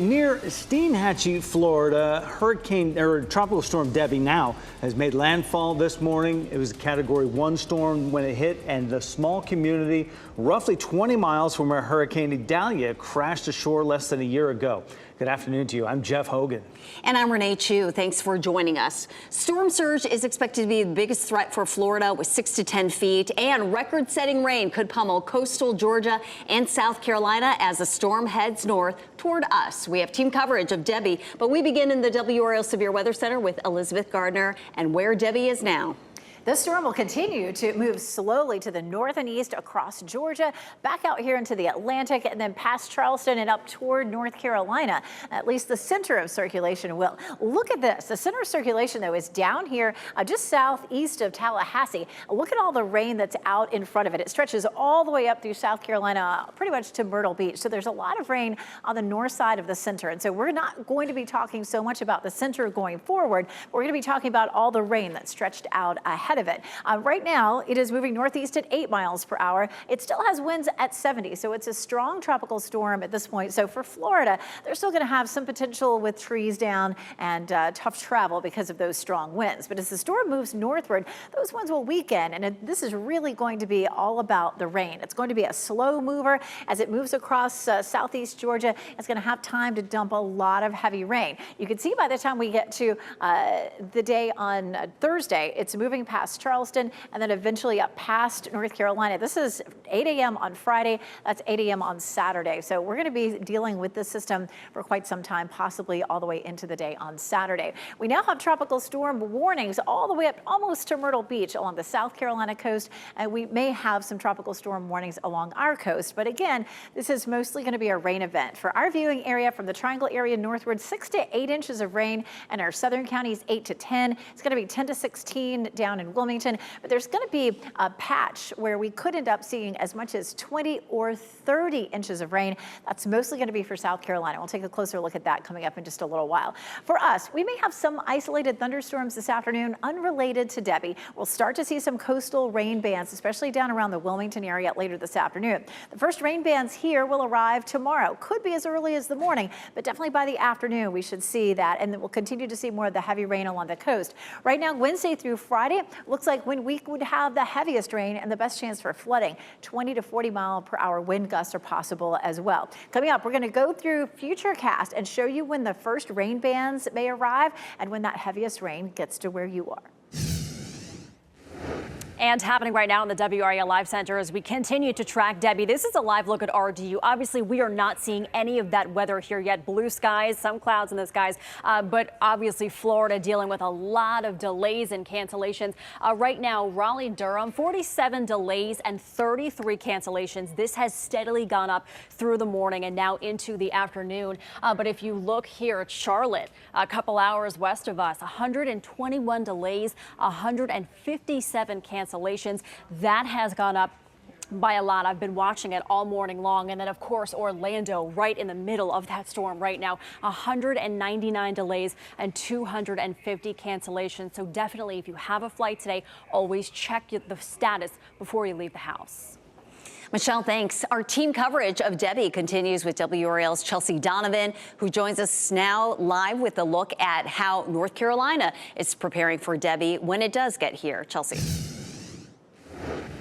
near Steinhatchee, Florida, tropical storm Debby now has made landfall this morning. It was a Category 1 storm when it hit, and the small community roughly 20 miles from where Hurricane Idalia crashed ashore less than a year ago. Good afternoon to you. I'm Jeff Hogan. And I'm Renee Chu. Thanks for joining us. Storm surge is expected to be the biggest threat for Florida with 6 to 10 feet, and record-setting rain could pummel coastal Georgia and South Carolina as the storm heads north toward us. We have team coverage of Debby, but we begin in the WRAL Severe Weather Center with Elizabeth Gardner and where Debby is now. The storm will continue to move slowly to the north and east across Georgia, back out here into the Atlantic, and then past Charleston and up toward North Carolina. At least the center of circulation will. Look at this. The center of circulation, though, is down here just southeast of Tallahassee. Look at all the rain that's out in front of it. It stretches all the way up through South Carolina, pretty much to Myrtle Beach. So there's a lot of rain on the north side of the center. And so we're not going to be talking so much about the center going forward. We're going to be talking about all the rain that's stretched out ahead of it. Right now, it is moving northeast at 8 miles per hour. It still has winds at 70, so it's a strong tropical storm at this point. So for Florida, they're still going to have some potential with trees down and tough travel because of those strong winds. But as the storm moves northward, those winds will weaken, and this is really going to be all about the rain. It's going to be a slow mover as it moves across southeast Georgia. It's going to have time to dump a lot of heavy rain. You can see by the time we get to the day on Thursday, it's moving past Charleston and then eventually up past North Carolina. This is 8 a.m. on Friday. That's 8 a.m. on Saturday. So we're going to be dealing with this system for quite some time, possibly all the way into the day on Saturday. We now have tropical storm warnings all the way up almost to Myrtle Beach along the South Carolina coast, and we may have some tropical storm warnings along our coast. But again, this is mostly going to be a rain event. For our viewing area from the Triangle area northward, 6 to 8 inches of rain, and our southern counties 8 to 10. It's going to be 10 to 16 down in Wilmington. But there's going to be a patch where we could end up seeing as much as 20 or 30 inches of rain. That's mostly going to be for South Carolina. We'll take a closer look at that coming up in just a little while. For us, we may have some isolated thunderstorms this afternoon unrelated to Debby. We'll start to see some coastal rain bands, especially down around the Wilmington area later this afternoon. The first rain bands here will arrive tomorrow. Could be as early as the morning, but definitely by the afternoon we should see that, and then we'll continue to see more of the heavy rain along the coast. Right now, Wednesday through Friday, looks like when we would have the heaviest rain and the best chance for flooding. 20 to 40 mile per hour wind gusts are possible as well. Coming up, we're going to go through Futurecast and show you when the first rain bands may arrive and when that heaviest rain gets to where you are. And happening right now in the WRAL Live Center as we continue to track Debby. This is a live look at RDU. Obviously, we are not seeing any of that weather here yet. Blue skies, some clouds in the skies, but obviously Florida dealing with a lot of delays and cancellations. Right now, Raleigh, Durham, 47 delays and 33 cancellations. This has steadily gone up through the morning and now into the afternoon. But if you look here at Charlotte, a couple hours west of us, 121 delays, 157 cancellations. That has gone up by a lot. I've been watching it all morning long. And then, of course, Orlando right in the middle of that storm right now, 199 delays and 250 cancellations. So definitely, if you have a flight today, always check the status before you leave the house. Michelle, thanks. Our team coverage of Debby continues with WRAL's Chelsea Donovan, who joins us now live with a look at how North Carolina is preparing for Debby when it does get here. Chelsea.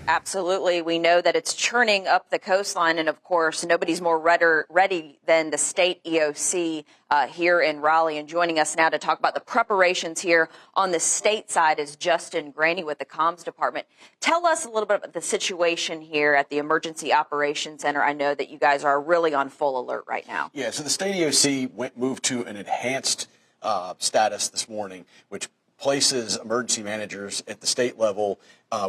Absolutely. We know that it's churning up the coastline. And of course, nobody's more ready than the state EOC here in Raleigh. And joining us now to talk about the preparations here on the state side is Justin Graney with the Comms Department. Tell us a little bit about the situation here at the Emergency Operations Center. I know that you guys are really on full alert right now. Yeah, so the state EOC moved to an enhanced status this morning, which places emergency managers at the state level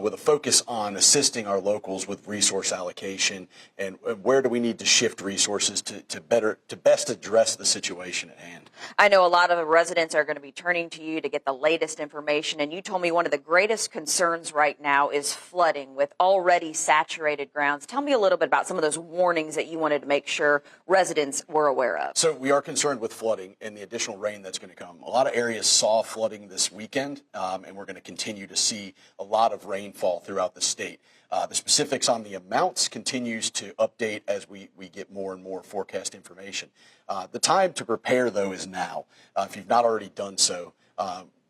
with a focus on assisting our locals with resource allocation and where do we need to shift resources to best address the situation at hand. I know a lot of the residents are going to be turning to you to get the latest information, and you told me one of the greatest concerns right now is flooding with already saturated grounds. Tell me a little bit about some of those warnings that you wanted to make sure residents were aware of. So we are concerned with flooding and the additional rain that's going to come. A lot of areas saw flooding this weekend, and we're going to continue to see a lot of rainfall throughout the state. The specifics on the amounts continues to update as we get more and more forecast information. The time to prepare, though, is now. If you've not already done so,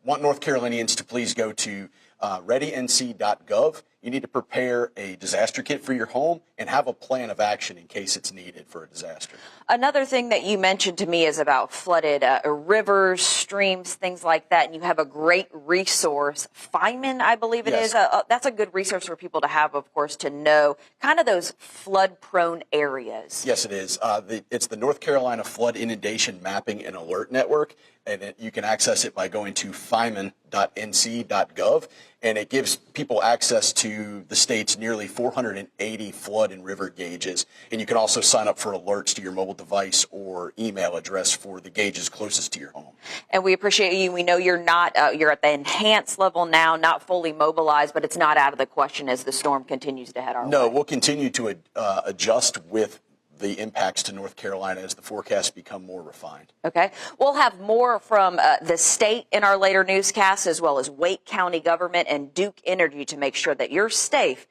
want North Carolinians to please go to readync.gov. You need to prepare a disaster kit for your home and have a plan of action in case it's needed for a disaster. Another thing that you mentioned to me is about flooded rivers, streams, things like that. And you have a great resource, Feynman, I believe it is. That's a good resource for people to have, of course, to know kind of those flood-prone areas. Yes, it is. It's the North Carolina Flood Inundation Mapping and Alert Network. And you can access it by going to feynman.nc.gov, and it gives people access to the state's nearly 480 flood and river gauges. And you can also sign up for alerts to your mobile device or email address for the gauges closest to your home. And we appreciate you. We know you're not you're at the enhanced level now, not fully mobilized, but it's not out of the question as the storm continues to head our way. No, we'll continue to adjust with the impacts to North Carolina as the forecasts become more refined. Okay. We'll have more from the state in our later newscasts, as well as Wake County government and Duke Energy to make sure that you're safe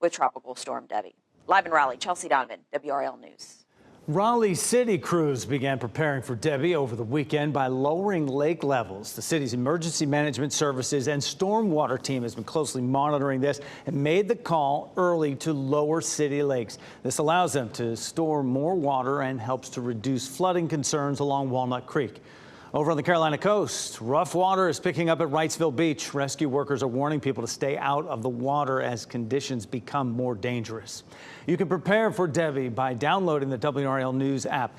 with Tropical Storm Debby. Live in Raleigh, Chelsea Donovan, WRAL News. Raleigh city crews began preparing for Debby over the weekend by lowering lake levels. The city's emergency management services and stormwater team has been closely monitoring this and made the call early to lower city lakes. This allows them to store more water and helps to reduce flooding concerns along Walnut Creek. Over on the Carolina coast, rough water is picking up at Wrightsville Beach. Rescue workers are warning people to stay out of the water as conditions become more dangerous. You can prepare for Debby by downloading the WRAL News app.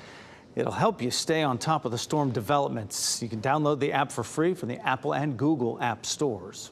It'll help you stay on top of the storm developments. You can download the app for free from the Apple and Google app stores.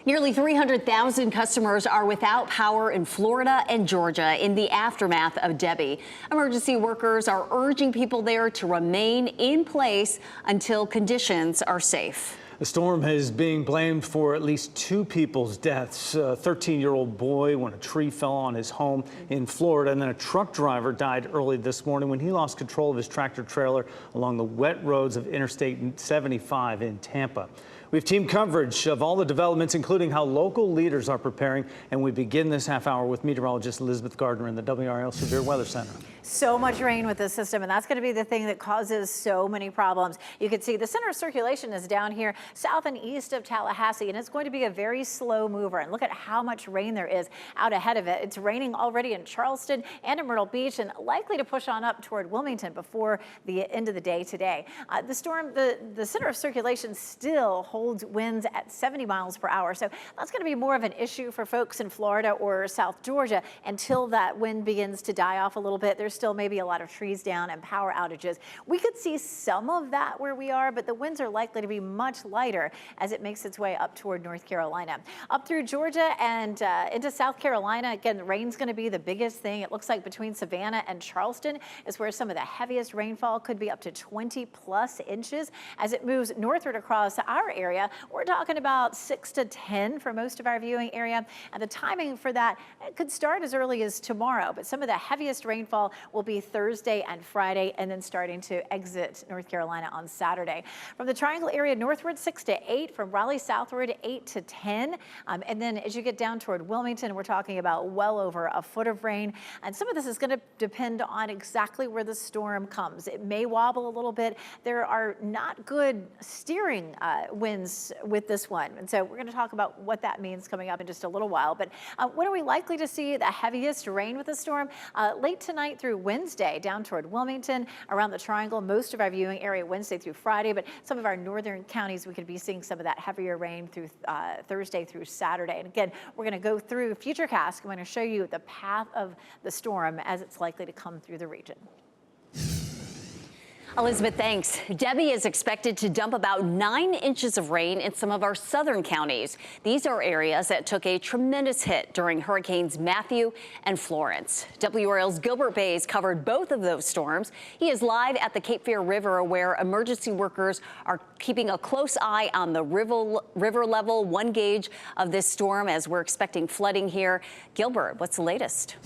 Nearly 300,000 customers are without power in Florida and Georgia in the aftermath of Debby. Emergency workers are urging people there to remain in place until conditions are safe. The storm is being blamed for at least 2 people's deaths. A 13-year-old boy when a tree fell on his home in Florida, and then a truck driver died early this morning when he lost control of his tractor trailer along the wet roads of Interstate 75 in Tampa. We have team coverage of all the developments, including how local leaders are preparing, and we begin this half hour with meteorologist Elizabeth Gardner in the WRAL Severe Weather Center. So much rain with this system, and that's going to be the thing that causes so many problems. You can see the center of circulation is down here south and east of Tallahassee, and it's going to be a very slow mover. And look at how much rain there is out ahead of it. It's raining already in Charleston and in Myrtle Beach, and likely to push on up toward Wilmington before the end of the day today. The storm, the center of circulation still holds winds at 70 miles per hour, so that's going to be more of an issue for folks in Florida or South Georgia until that wind begins to die off a little bit. There's still maybe a lot of trees down and power outages. We could see some of that where we are, but the winds are likely to be much lighter as it makes its way up toward North Carolina. Up through Georgia and into South Carolina, again, the rain's going to be the biggest thing. It looks like between Savannah and Charleston is where some of the heaviest rainfall could be, up to 20+ inches. As it moves northward across our area, we're talking about 6 to 10 for most of our viewing area. And the timing for that could start as early as tomorrow, but some of the heaviest rainfall will be Thursday and Friday, and then starting to exit North Carolina on Saturday. From the Triangle area northward, 6 to 8. From Raleigh southward, 8 to 10. And then as you get down toward Wilmington, we're talking about well over a foot of rain. And some of this is going to depend on exactly where the storm comes. It may wobble a little bit. There are not good steering winds with this one. And so we're going to talk about what that means coming up in just a little while. But when are we likely to see the heaviest rain with the storm? Late tonight through Wednesday, down toward Wilmington, around the Triangle, most of our viewing area Wednesday through Friday, but some of our northern counties, we could be seeing some of that heavier rain through Thursday through Saturday. And again, we're going to go through Futurecast. I'm going to show you the path of the storm as it's likely to come through the region. Elizabeth, thanks. Debby is expected to dump about 9 inches of rain in some of our southern counties. These are areas that took a tremendous hit during Hurricanes Matthew and Florence. WRAL's Gilbert Bays covered both of those storms. He is live at the Cape Fear River, where emergency workers are keeping a close eye on the river level, 1 gauge of this storm, as we're expecting flooding here. Gilbert, what's the latest?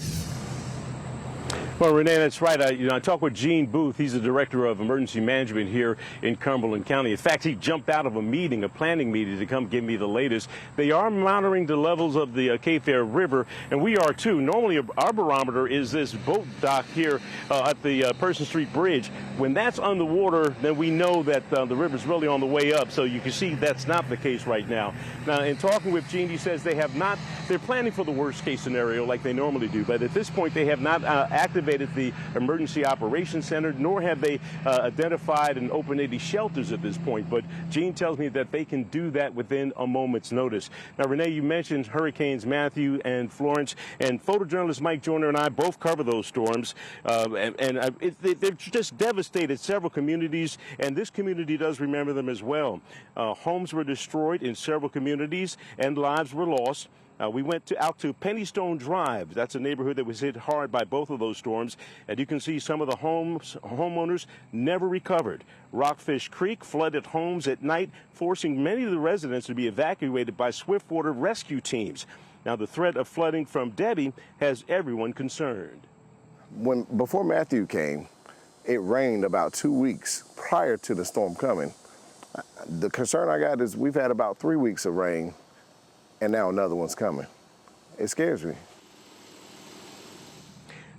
Well, Renee, that's right. I talked with Gene Booth. He's the director of emergency management here in Cumberland County. In fact, he jumped out of a planning meeting, to come give me the latest. They are monitoring the levels of the Cape Fear River, and we are too. Normally, our barometer is this boat dock here at the Person Street Bridge. When that's underwater, then we know that the river's really on the way up. So you can see that's not the case right now. Now, in talking with Gene, he says they're planning for the worst case scenario like they normally do. But at this point, they have not activated the Emergency Operations Center, nor have they identified and opened any shelters at this point. But Gene tells me that they can do that within a moment's notice. Now, Renee, you mentioned Hurricanes Matthew and Florence, and photojournalist Mike Joyner and I both cover those storms. They've just devastated several communities, and this community does remember them as well. Homes were destroyed in several communities, and lives were lost. We went out to Pennystone Drive. That's a neighborhood that was hit hard by both of those storms. And you can see some of the homeowners never recovered. Rockfish Creek flooded homes at night, forcing many of the residents to be evacuated by swiftwater rescue teams. Now, the threat of flooding from Debby has everyone concerned. Before Matthew came, it rained about 2 weeks prior to the storm coming. The concern I got is we've had about 3 weeks of rain, and now another one's coming. It scares me.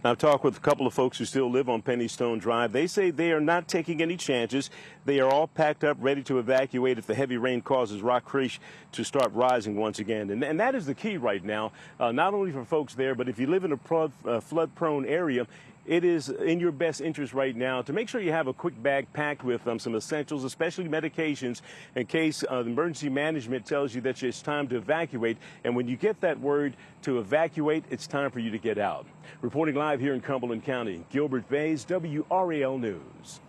I've talked with a couple of folks who still live on Pennystone Drive. They say they are not taking any chances. They are all packed up, ready to evacuate if the heavy rain causes Rock Creek to start rising once again. And that is the key right now, not only for folks there, but if you live in a flood-prone area, it is in your best interest right now to make sure you have a quick bag packed with some essentials, especially medications, in case the emergency management tells you that it's time to evacuate. And when you get that word to evacuate, it's time for you to get out. Reporting live here in Cumberland County, Gilbert Bays, WRAL News.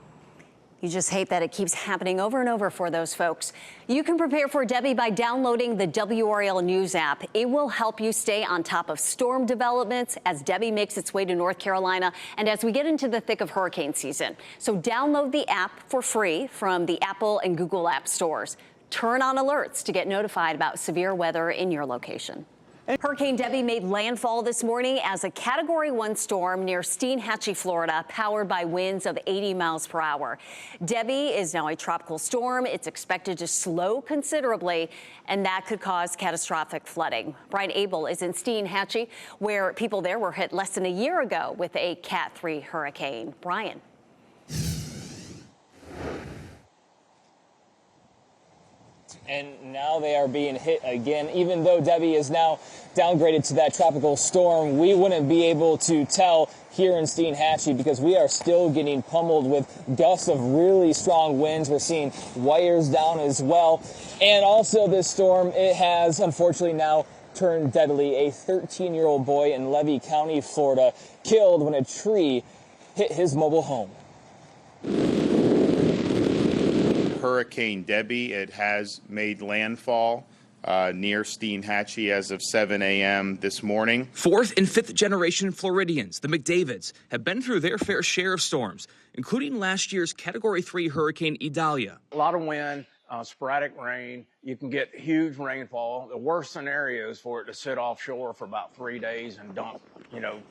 You just hate that it keeps happening over and over for those folks. You can prepare for Debby by downloading the WRAL News app. It will help you stay on top of storm developments as Debby makes its way to North Carolina and as we get into the thick of hurricane season. So download the app for free from the Apple and Google app stores. Turn on alerts to get notified about severe weather in your location. Hurricane Debby made landfall this morning as a Category 1 storm near Steinhatchee, Florida, powered by winds of 80 miles per hour. Debby is now a tropical storm. It's expected to slow considerably, and that could cause catastrophic flooding. Brian Abel is in Steinhatchee, where people there were hit less than a year ago with a Cat 3 hurricane. Brian. And now they are being hit again. Even though Debby is now downgraded to that tropical storm, we wouldn't be able to tell here in Steinhatchee because we are still getting pummeled with gusts of really strong winds. We're seeing wires down as well. And also this storm, it has unfortunately now turned deadly. A 13-year-old boy in Levy County, Florida, killed when a tree hit his mobile home. Hurricane Debby, it has made landfall near Steinhatchee as of 7 a.m. this morning. Fourth and fifth generation Floridians, the McDavids, have been through their fair share of storms, including last year's Category 3 Hurricane Idalia. A lot of wind, sporadic rain. You can get huge rainfall. The worst scenario is for it to sit offshore for about 3 days and dump,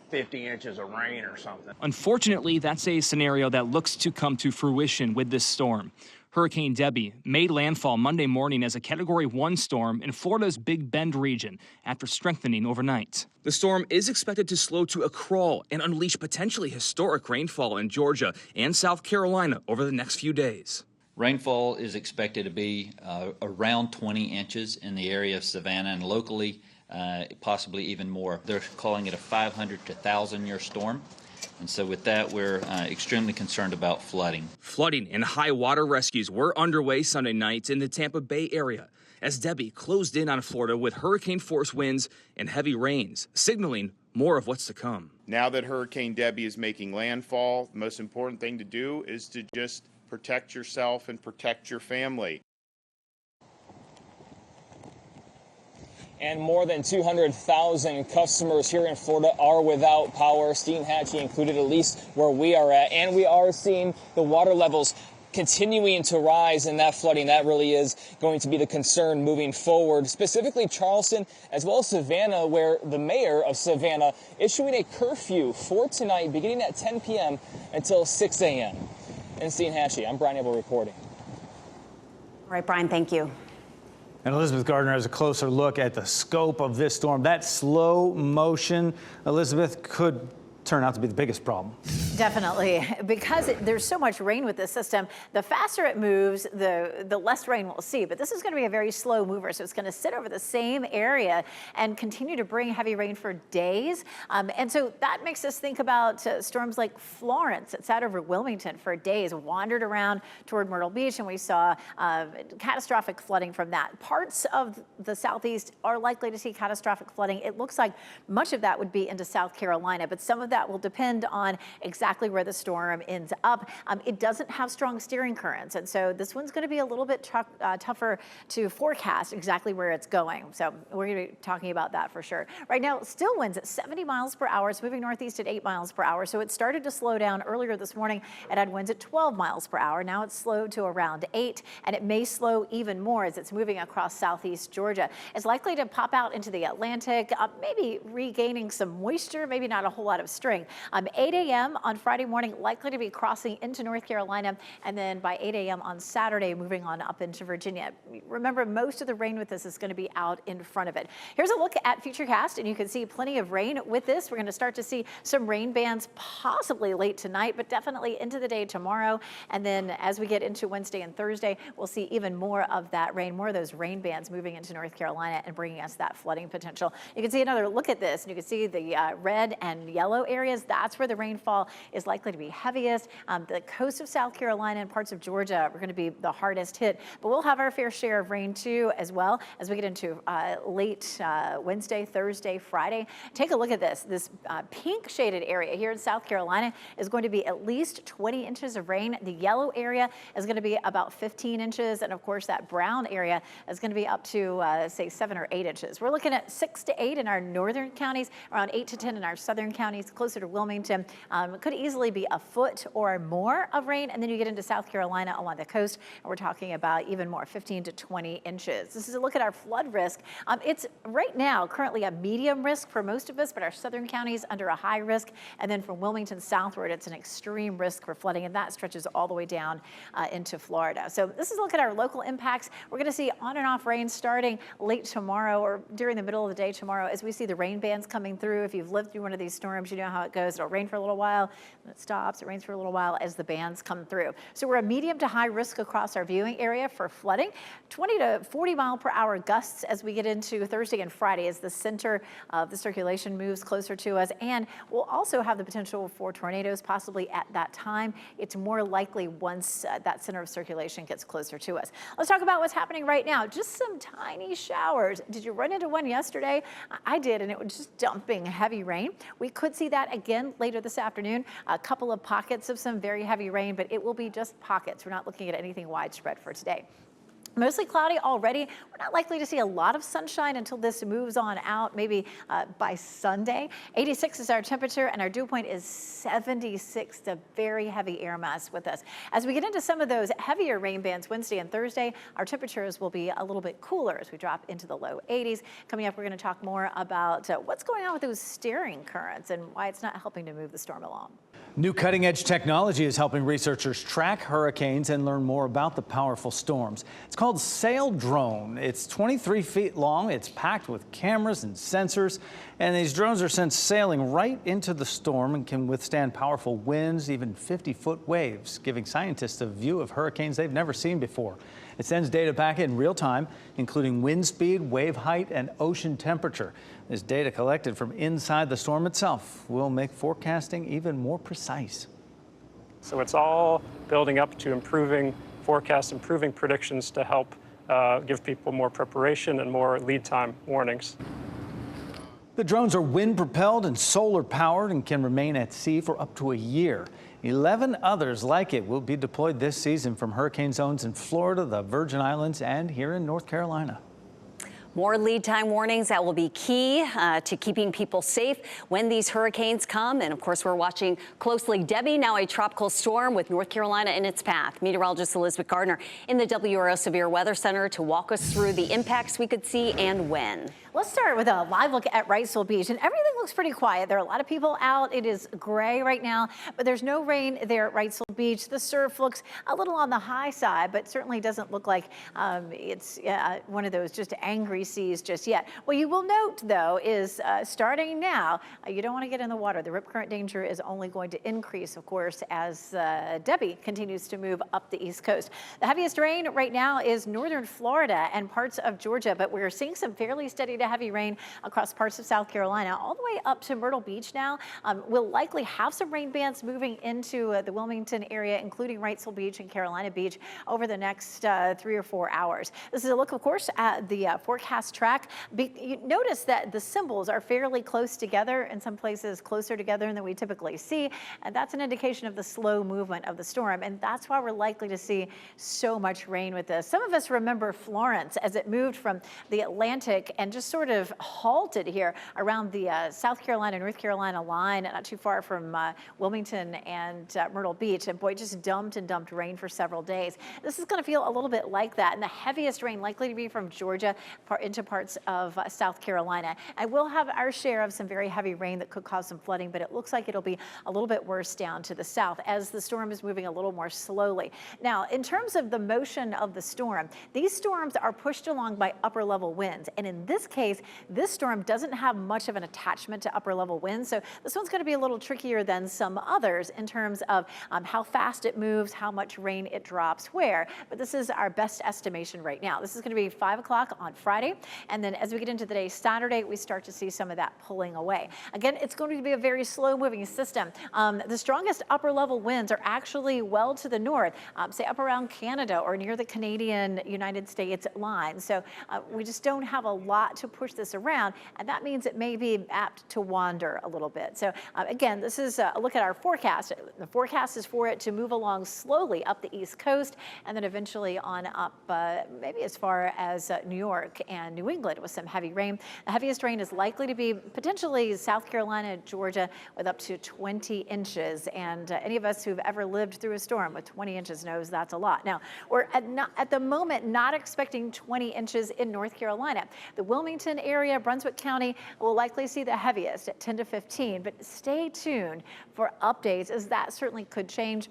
50 inches of rain or something. Unfortunately, that's a scenario that looks to come to fruition with this storm. Hurricane Debby made landfall Monday morning as a Category 1 storm in Florida's Big Bend region after strengthening overnight. The storm is expected to slow to a crawl and unleash potentially historic rainfall in Georgia and South Carolina over the next few days. Rainfall is expected to be around 20 inches in the area of Savannah and locally possibly even more. They're calling it a 500 to 1,000-year storm. And so with that, we're extremely concerned about flooding. Flooding and high water rescues were underway Sunday night in the Tampa Bay area as Debby closed in on Florida with hurricane-force winds and heavy rains, signaling more of what's to come. Now that Hurricane Debby is making landfall, the most important thing to do is to just protect yourself and protect your family. And more than 200,000 customers here in Florida are without power, Steinhatchee included, at least where we are at. And we are seeing the water levels continuing to rise, and that flooding, that really is going to be the concern moving forward, specifically Charleston as well as Savannah, where the mayor of Savannah issuing a curfew for tonight beginning at 10 p.m. until 6 a.m. In Steinhatchee, I'm Brian Abel reporting. All right, Brian, thank you. And Elizabeth Gardner has a closer look at the scope of this storm. That slow motion, Elizabeth, could turn out to be the biggest problem. Definitely, because there's so much rain with this system. The faster it moves, the less rain we'll see. But this is going to be a very slow mover, so it's going to sit over the same area and continue to bring heavy rain for days. And so that makes us think about storms like Florence. It sat over Wilmington for days, wandered around toward Myrtle Beach, and we saw catastrophic flooding from that. Parts of the southeast are likely to see catastrophic flooding. It looks like much of that would be into South Carolina, but some of that will depend on exactly where the storm ends up. It doesn't have strong steering currents, and so this one's going to be a little bit tougher to forecast exactly where it's going. So we're going to be talking about that for sure. Right now, still winds at 70 miles per hour. It's moving northeast at 8 miles per hour. So it started to slow down earlier this morning. It had winds at 12 miles per hour. Now it's slowed to around 8, and it may slow even more as it's moving across southeast Georgia. It's likely to pop out into the Atlantic, maybe regaining some moisture, maybe not a whole lot of strength. 8 a.m. on Friday morning, likely to be crossing into North Carolina, and then by 8 a.m. on Saturday, moving on up into Virginia. Remember, most of the rain with this is going to be out in front of it. Here's a look at Futurecast, and you can see plenty of rain with this. We're going to start to see some rain bands possibly late tonight, but definitely into the day tomorrow. And then as we get into Wednesday and Thursday, we'll see even more of that rain, more of those rain bands moving into North Carolina and bringing us that flooding potential. You can see another look at this, and you can see the red and yellow areas. That's where the rainfall is likely to be heaviest. The coast of South Carolina and parts of Georgia are going to be the hardest hit, but we'll have our fair share of rain too as well as we get into late Wednesday, Thursday, Friday. Take a look at this. This pink shaded area here in South Carolina is going to be at least 20 inches of rain. The yellow area is going to be about 15 inches. And of course, that brown area is going to be up to say 7 or 8 inches. We're looking at 6 to 8 in our northern counties, around 8 to 10 in our southern counties, closer to Wilmington. It could easily be a foot or more of rain, and then you get into South Carolina along the coast, and we're talking about even more, 15 to 20 inches. This is a look at our flood risk. It's right now currently a medium risk for most of us, but our southern counties under a high risk, and then from Wilmington southward, it's an extreme risk for flooding, and that stretches all the way down into Florida. So this is a look at our local impacts. We're going to see on and off rain starting late tomorrow or during the middle of the day tomorrow as we see the rain bands coming through. If you've lived through one of these storms, you know how it goes. It'll rain for a little while, then it stops. It rains for a little while as the bands come through. So we're a medium to high risk across our viewing area for flooding. 20 to 40 mile per hour gusts as we get into Thursday and Friday as the center of the circulation moves closer to us. And we'll also have the potential for tornadoes possibly at that time. It's more likely once that center of circulation gets closer to us. Let's talk about what's happening right now. Just some tiny showers. Did you run into one yesterday? I did, and it was just dumping heavy rain. We could see that again later this afternoon. A couple of pockets of some very heavy rain, but it will be just pockets. We're not looking at anything widespread for today. Mostly cloudy already. We're not likely to see a lot of sunshine until this moves on out, maybe by Sunday. 86 is our temperature, and our dew point is 76, the very heavy air mass with us. As we get into some of those heavier rain bands Wednesday and Thursday, our temperatures will be a little bit cooler as we drop into the low 80s. Coming up, we're going to talk more about what's going on with those steering currents and why it's not helping to move the storm along. New cutting-edge technology is helping researchers track hurricanes and learn more about the powerful storms. It's called Sail Drone. It's 23 feet long. It's packed with cameras and sensors, and these drones are sent sailing right into the storm and can withstand powerful winds, even 50-foot waves, giving scientists a view of hurricanes they've never seen before. It sends data back in real time, including wind speed, wave height, and ocean temperature. This data collected from inside the storm itself will make forecasting even more precise. So it's all building up to improving forecasts, improving predictions to help give people more preparation and more lead time warnings. The drones are wind-propelled and solar-powered and can remain at sea for up to a year. 11 others like it will be deployed this season from hurricane zones in Florida, the Virgin Islands, and here in North Carolina. More lead time warnings that will be key to keeping people safe when these hurricanes come. And of course, we're watching closely Debby, now a tropical storm with North Carolina in its path. Meteorologist Elizabeth Gardner in the WRAL Severe Weather Center to walk us through the impacts we could see and when. Let's start with a live look at Wrightsville Beach, and everything looks pretty quiet. There are a lot of people out. It is gray right now, but there's no rain there at Wrightsville Beach. The surf looks a little on the high side, but certainly doesn't look like it's one of those just angry seas just yet. What you will note, though, is starting now, you don't want to get in the water. The rip current danger is only going to increase, of course, as Debby continues to move up the East Coast. The heaviest rain right now is northern Florida and parts of Georgia, but we're seeing some fairly steady to heavy rain across parts of South Carolina, all the way up to Myrtle Beach now. We'll likely have some rain bands moving into the Wilmington area, including Wrightsville Beach and Carolina Beach over the next 3 or 4 hours. This is a look, of course, at the forecast track. You notice that the symbols are fairly close together, in some places closer together than we typically see, and that's an indication of the slow movement of the storm, and that's why we're likely to see so much rain with this. Some of us remember Florence as it moved from the Atlantic and just sort of halted here around the South Carolina, North Carolina line, not too far from Wilmington and Myrtle Beach, and boy, just dumped and dumped rain for several days. This is going to feel a little bit like that, and the heaviest rain likely to be from Georgia into parts of South Carolina. And we'll have our share of some very heavy rain that could cause some flooding, but it looks like it'll be a little bit worse down to the south as the storm is moving a little more slowly. Now, in terms of the motion of the storm, these storms are pushed along by upper level winds, and in this case, this storm doesn't have much of an attachment to upper level winds, so this one's going to be a little trickier than some others in terms of how fast it moves, how much rain it drops where, but this is our best estimation right now. This is going to be 5 o'clock on Friday, and then as we get into the day Saturday, we start to see some of that pulling away. Again, it's going to be a very slow moving system. The strongest upper level winds are actually well to the north, say up around Canada or near the Canadian-United States line, so we just don't have a lot to push this around, and that means it may be apt to wander a little bit. So again, this is a look at our forecast. The forecast is for it to move along slowly up the East Coast and then eventually on up maybe as far as New York and New England with some heavy rain. The heaviest rain is likely to be potentially South Carolina, Georgia with up to 20 inches. And any of us who've ever lived through a storm with 20 inches knows that's a lot. Now, we're at the moment not expecting 20 inches in North Carolina. The Wilmington area, Brunswick County will likely see the heaviest at 10 to 15, but stay tuned for updates as that certainly could change.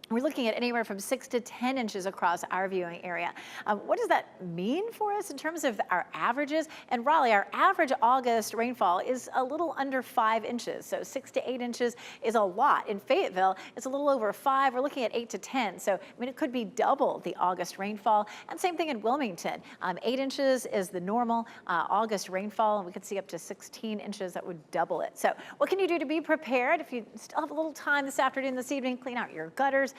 We're looking at anywhere from 6 to 10 inches across our viewing area. What does that mean for us in terms of our averages? In Raleigh, our average August rainfall is a little under 5 inches. So 6 to 8 inches is a lot. In Fayetteville, it's a little over 5. We're looking at 8 to 10. So, I mean, it could be double the August rainfall. And same thing in Wilmington. 8 inches is the normal August rainfall, and we could see up to 16 inches. That would double it. So what can you do to be prepared? If you still have a little time this afternoon, this evening, clean out your gutters,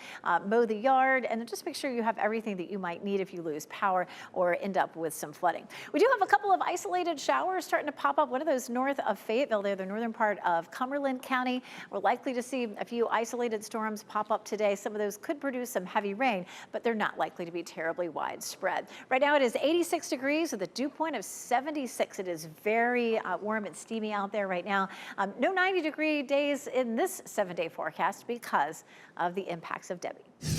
mow the yard, and then just make sure you have everything that you might need if you lose power or end up with some flooding. We do have a couple of isolated showers starting to pop up. One of those north of Fayetteville there, the northern part of Cumberland County. We're likely to see a few isolated storms pop up today. Some of those could produce some heavy rain, but they're not likely to be terribly widespread. Right now it is 86 degrees with a dew point of 76. It is very warm and steamy out there right now. No 90-degree days in this 7-day forecast because of the impacts of Debby.